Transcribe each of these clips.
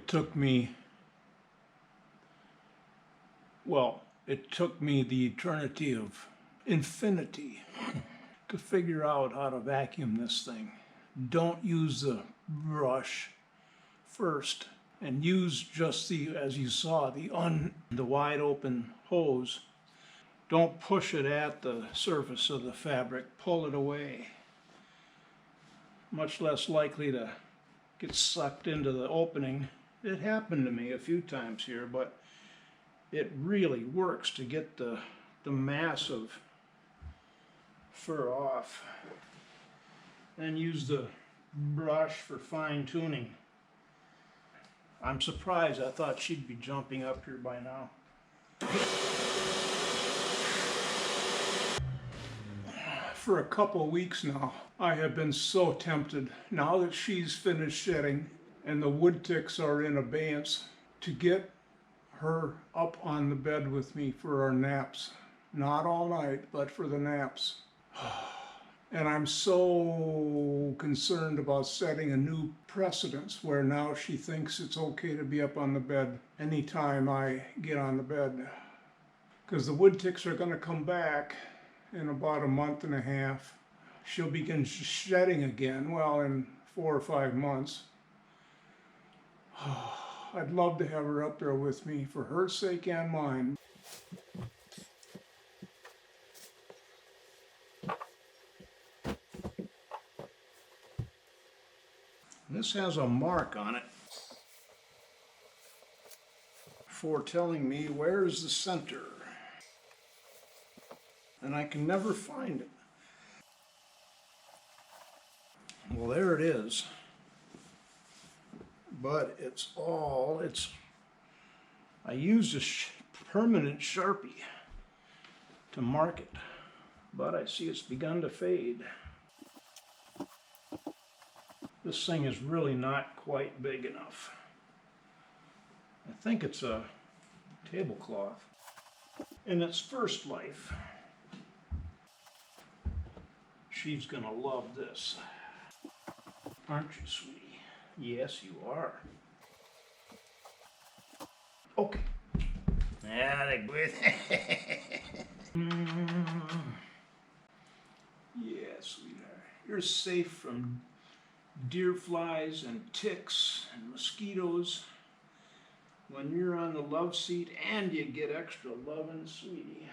took me, well, it took me the eternity of infinity to figure out how to vacuum this thing. Don't use the brush first and use just the, as you saw, the wide open hose. Don't push it at the surface of the fabric, pull it away. Much less likely to get sucked into the opening. It happened to me a few times here, but it really works to get the mass of fur off. And use the brush for fine tuning. I'm surprised. I thought she'd be jumping up here by now. For a couple of weeks now, I have been so tempted, now that she's finished shedding and the wood ticks are in abeyance, to get her up on the bed with me for our naps. Not all night, but for the naps. And I'm so concerned about setting a new precedence where now she thinks it's okay to be up on the bed anytime I get on the bed. Because the wood ticks are going to come back in about a month and a half. She'll begin shedding again, well, in 4 or 5 months. I'd love to have her up there with me for her sake and mine. This has a mark on it for telling me where's the center, and I can never find it. Well, there it is, but I used a permanent Sharpie to mark it, but I see it's begun to fade. This thing is really not quite big enough. I think it's a tablecloth in its first life. She's gonna love this. Aren't you, sweetie? Yes, you are. Okay. Yeah, they both. Yeah, sweetheart. You're safe from deer flies and ticks and mosquitoes when you're on the love seat, and you get extra loving, sweetie.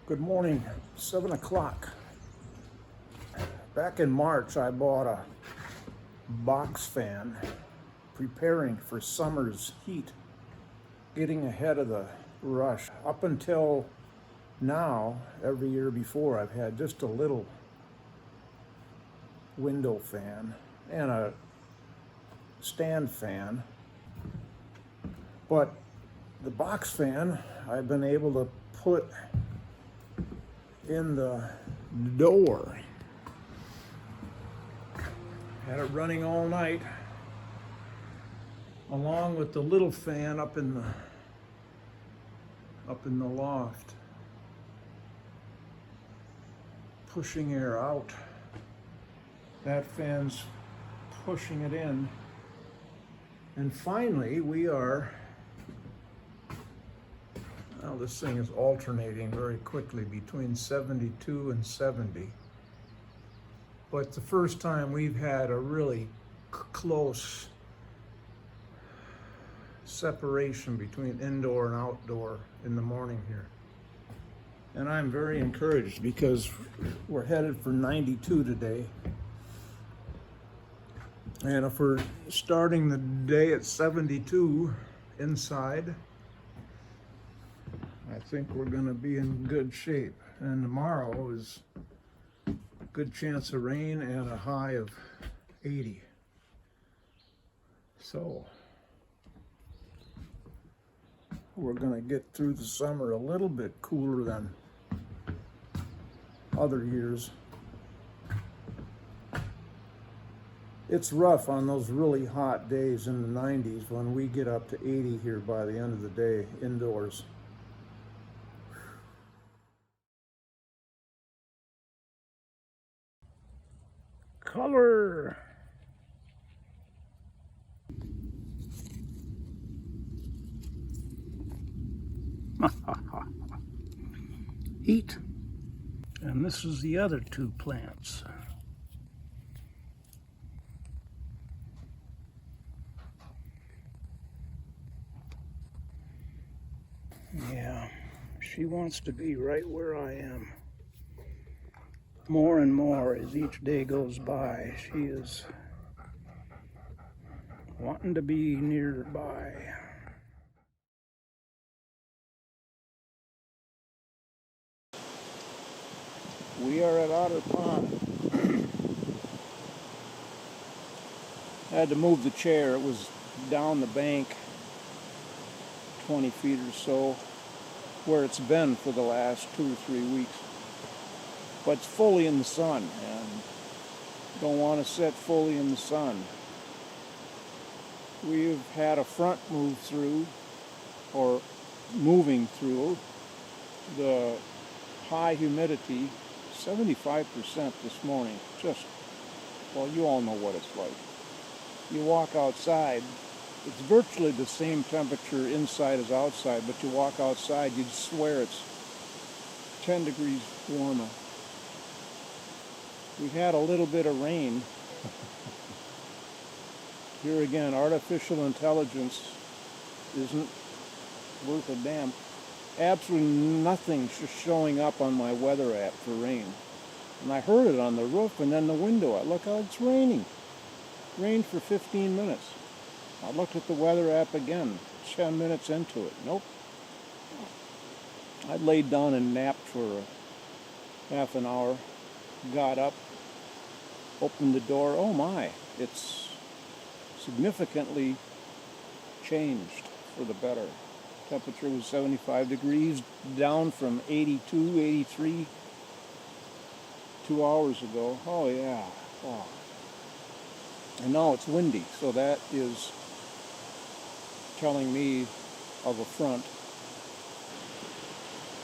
Good morning, 7 o'clock. Back in March, I bought a box fan, preparing for summer's heat, getting ahead of the rush. Up until now, every year before, I've had just a little window fan and a stand fan. But the box fan, I've been able to put in the door. Had it running all night, along with the little fan up in the loft, pushing air out. That fan's pushing it in, and finally we are. Well, this thing is alternating very quickly between 72 and 70. But the first time we've had a really close separation between indoor and outdoor in the morning here. And I'm very encouraged because we're headed for 92 today. And if we're starting the day at 72 inside, I think we're going to be in good shape. And tomorrow is a good chance of rain and a high of 80. So we're going to get through the summer a little bit cooler than other years. It's rough on those really hot days in the 90s when we get up to 80 here by the end of the day indoors. Color! Heat. And this is the other two plants. Yeah, she wants to be right where I am. More and more as each day goes by, she is wanting to be nearby. We are at Otter Pond. I had to move the chair. It was down the bank 20 feet or so, where it's been for the last 2 or 3 weeks. But it's fully in the sun, and don't want to sit fully in the sun. We've had a front move through, or moving through, the high humidity, 75% this morning. Just, well, you all know what it's like. You walk outside, it's virtually the same temperature inside as outside, but you walk outside, you'd swear it's 10 degrees warmer. We had a little bit of rain. Here again, artificial intelligence isn't worth a damn. Absolutely nothing's just showing up on my weather app for rain. And I heard it on the roof and then the window. I look out, it's raining. Rained for 15 minutes. I looked at the weather app again, 10 minutes into it. Nope. I laid down and napped for half an hour, got up, opened the door. Oh my, it's significantly changed for the better. Temperature was 75 degrees, down from 82, 83 2 hours ago. Oh yeah. Oh. And now it's windy, so that is telling me of a front.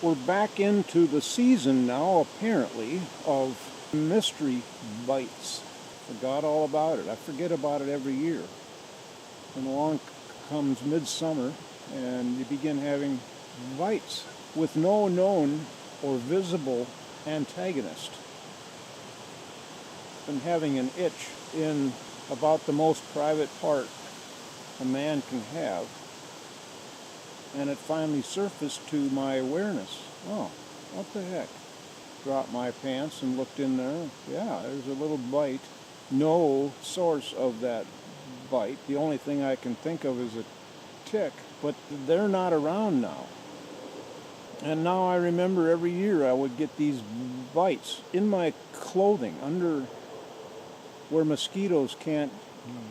We're back into the season now, apparently, of mystery bites. Forgot all about it. I forget about it every year. And along comes midsummer, and you begin having bites with no known or visible antagonist. Been having an itch in about the most private part a man can have, and it finally surfaced to my awareness. Oh, what the heck? Dropped my pants and looked in there. Yeah, there's a little bite. No source of that bite. The only thing I can think of is a tick, but they're not around now. And now I remember every year I would get these bites in my clothing, under where mosquitoes can't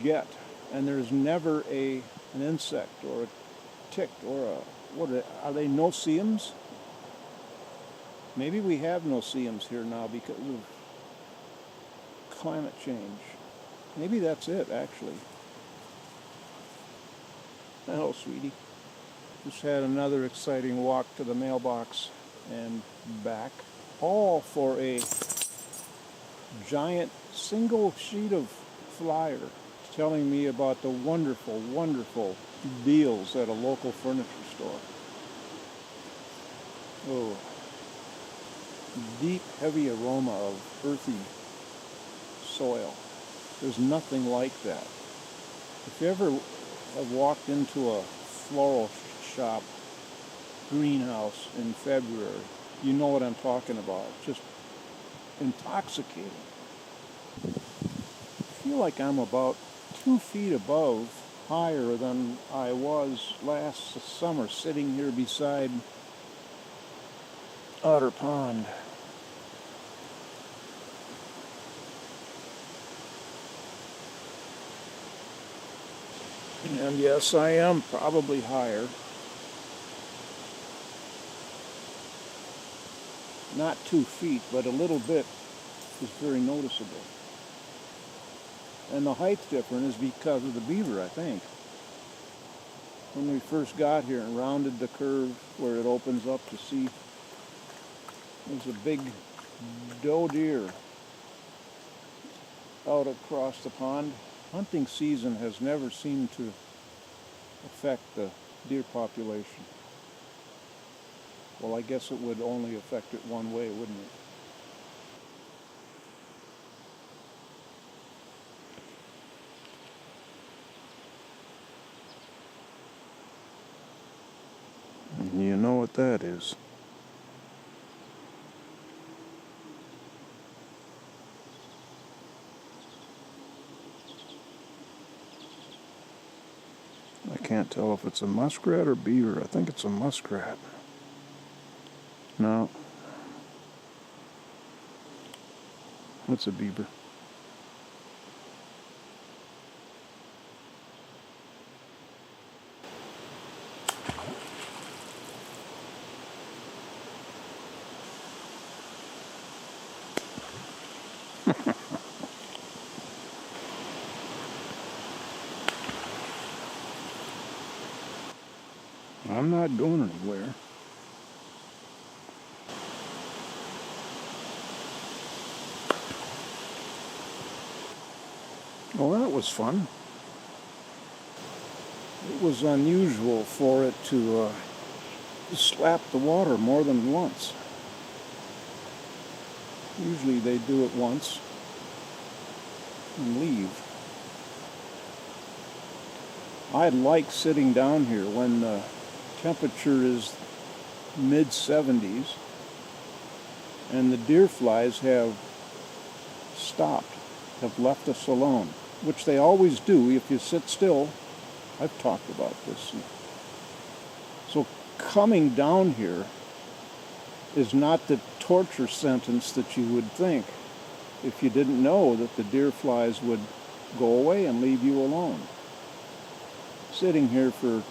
get, and there's never an insect or a tick or are they no-see-ums? Maybe we have no-see-ums here now because of climate change. Maybe that's it, actually. Hello, sweetie. Just had another exciting walk to the mailbox and back, all for a giant single sheet of flyer telling me about the wonderful, wonderful deals at a local furniture store. Oh, deep, heavy aroma of earthy soil. There's nothing like that. If you ever have walked into a floral shop greenhouse in February, you know what I'm talking about. Just intoxicating. I feel like I'm about 2 feet above, higher than I was last summer, sitting here beside Otter Pond. And yes, I am probably higher. Not 2 feet, but a little bit is very noticeable. And the height's different is because of the beaver, I think. When we first got here and rounded the curve where it opens up to see, there's a big doe deer out across the pond. Hunting season has never seemed to affect the deer population. Well, I guess it would only affect it one way, wouldn't it? You know what that is. I can't tell if it's a muskrat or beaver. I think it's a muskrat. No. It's a beaver. I'm not going anywhere. Well, that was fun. It was unusual for it to slap the water more than once. Usually they do it once and leave. I like sitting down here when the temperature is mid-70s and the deer flies have stopped, have left us alone, which they always do if you sit still. I've talked about this. So coming down here is not the torture sentence that you would think if you didn't know that the deer flies would go away and leave you alone. Sitting here for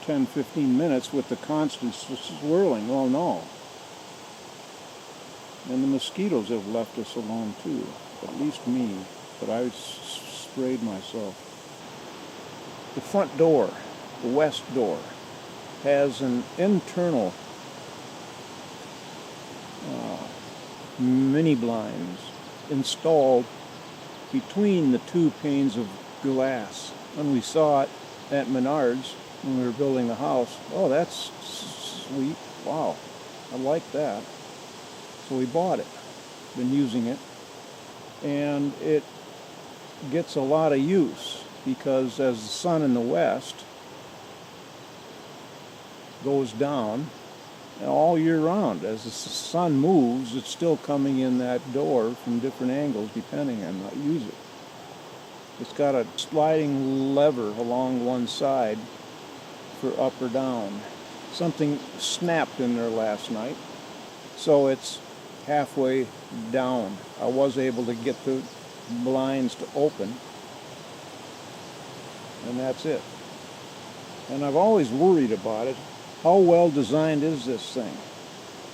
10-15 minutes with the constant swirling, oh no. And the mosquitoes have left us alone too, at least me, but I sprayed myself. The front door, the west door, has an internal mini blinds installed between the two panes of glass. When we saw it at Menards when we were building the house, oh, that's sweet, wow, I like that. So we bought it, been using it, and it gets a lot of use because as the sun in the west goes down all year round, as the sun moves, it's still coming in that door from different angles depending on how you use it. It's got a sliding lever along one side for up or down. Something snapped in there last night, so it's halfway down. I was able to get the blinds to open, and that's it. And I've always worried about it. How well designed is this thing?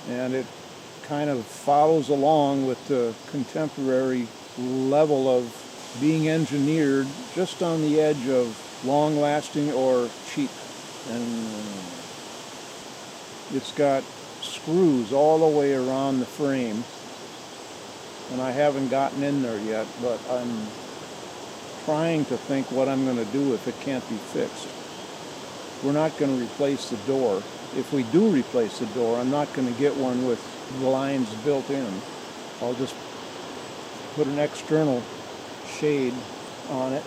And it kind of follows along with the contemporary level of being engineered just on the edge of long-lasting or cheap. And it's got screws all the way around the frame, and I haven't gotten in there yet, but I'm trying to think what I'm going to do if it can't be fixed. We're not going to replace the door. If we do replace the door, I'm not going to get one with blinds built in. I'll just put an external shade on it.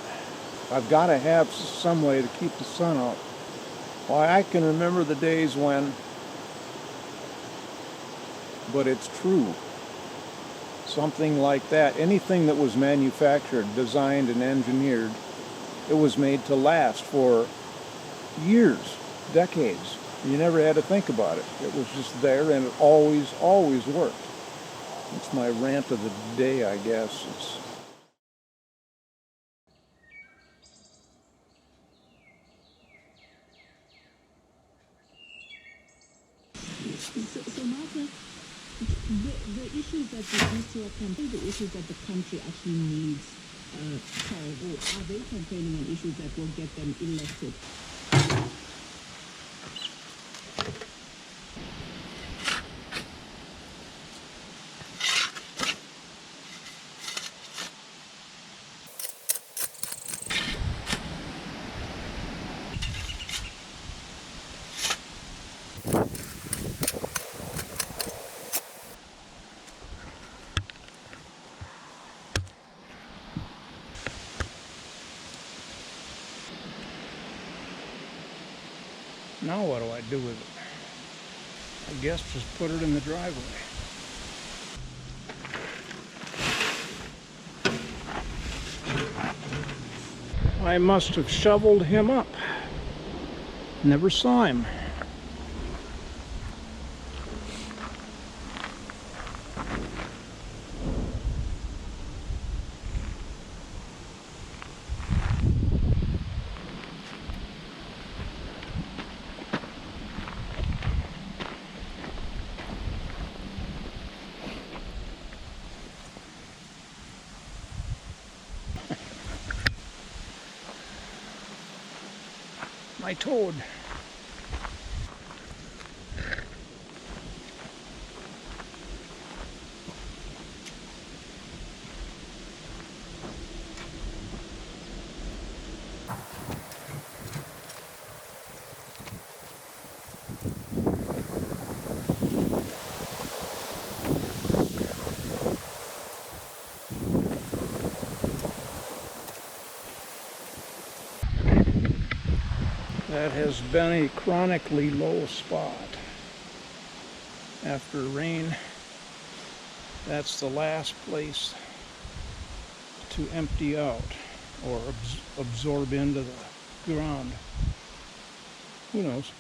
I've got to have some way to keep the sun out. Why, I can remember the days when, but it's true, something like that, anything that was manufactured, designed, and engineered, it was made to last for years, decades. You never had to think about it. It was just there, and it always, always worked. It's my rant of the day, I guess. So Martha, the issues that the issues that the country actually needs Are they campaigning on issues that will get them elected? Now what do I do with it? I guess just put it in the driveway. I must have shoveled him up. Never saw him. My toad. That has been a chronically low spot. After rain, that's the last place to empty out or absorb into the ground. Who knows?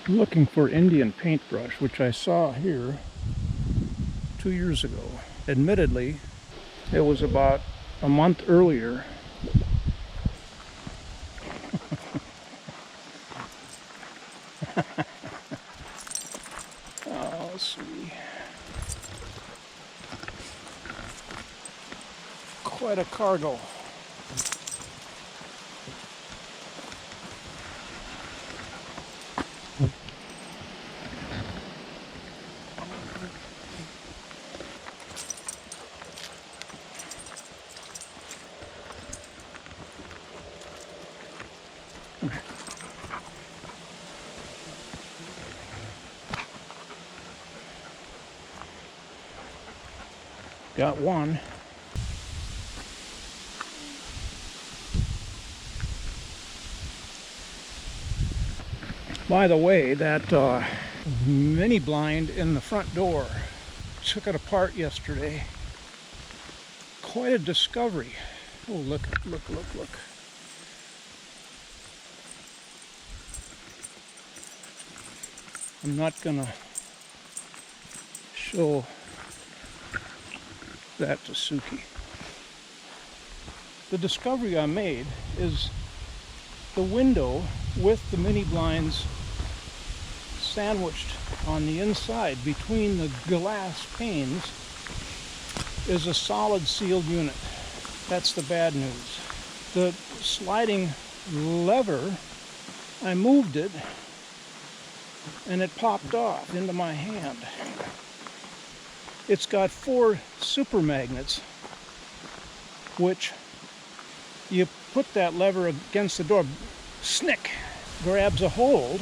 I'm looking for Indian paintbrush, which I saw here 2 years ago. Admittedly, it was about a month earlier. Oh, let's see. Quite a cargo. Got one. By the way, that mini blind in the front door, took it apart yesterday. Quite a discovery. Oh, look. I'm not gonna show that to Suki. The discovery I made is the window with the mini blinds sandwiched on the inside between the glass panes is a solid sealed unit. That's the bad news. The sliding lever, I moved it and it popped off into my hand. It's got 4 super magnets, which you put that lever against the door, snick, grabs a hold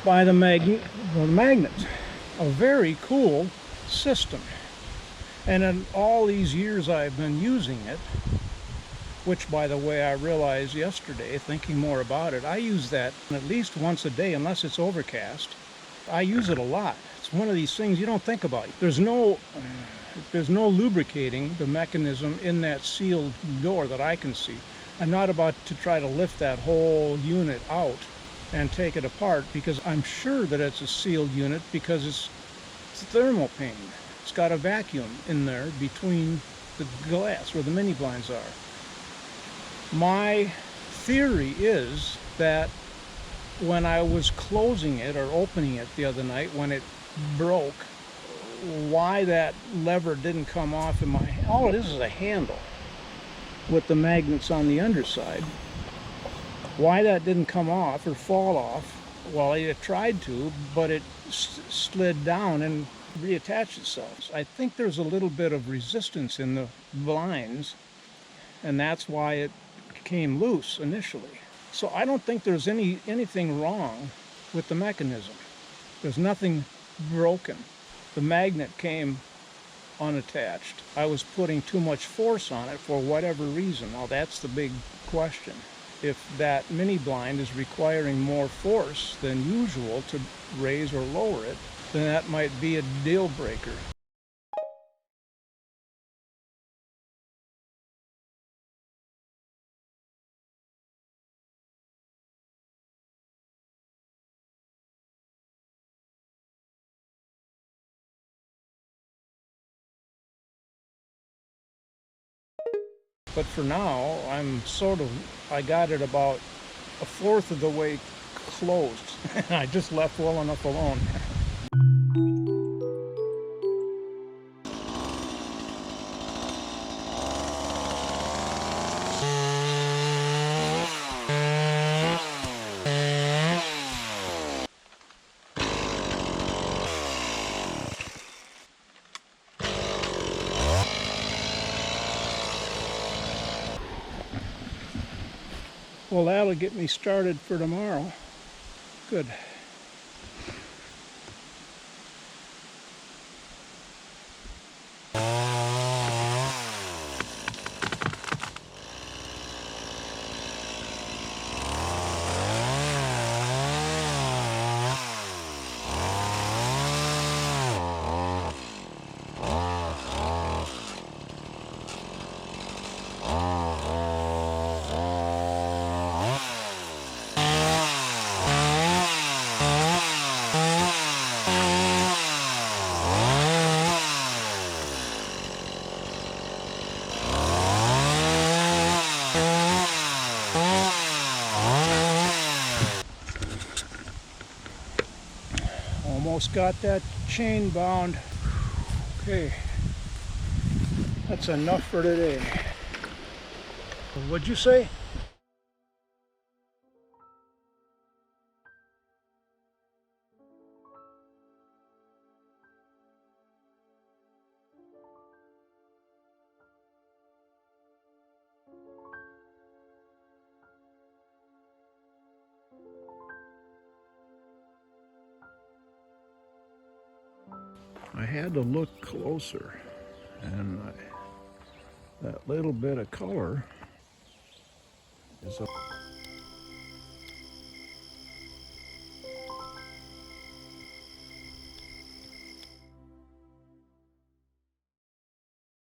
by the magnets. A very cool system. And in all these years I've been using it, which by the way I realized yesterday, thinking more about it, I use that at least once a day unless it's overcast. I use it a lot. It's one of these things you don't think about. There's no lubricating the mechanism in that sealed door that I can see. I'm not about to try to lift that whole unit out and take it apart because I'm sure that it's a sealed unit because it's thermopane. It's got a vacuum in there between the glass where the mini blinds are. My theory is that when I was closing it or opening it the other night when it broke, why that lever didn't come off in my hand. All it is a handle with the magnets on the underside. Why that didn't come off or fall off, well, it tried to, but it slid down and reattached itself. I think there's a little bit of resistance in the blinds, and that's why it came loose initially. So I don't think there's anything wrong with the mechanism. There's nothing broken. The magnet came unattached. I was putting too much force on it for whatever reason. Now that's the big question. If that mini blind is requiring more force than usual to raise or lower it, then that might be a deal breaker. But for now, I got it about a fourth of the way closed. I just left well enough alone. Well, that'll get me started for tomorrow. Good. Almost got that chain bound. Okay, that's enough for today. What'd you say? I had to look closer, and that little bit of color is a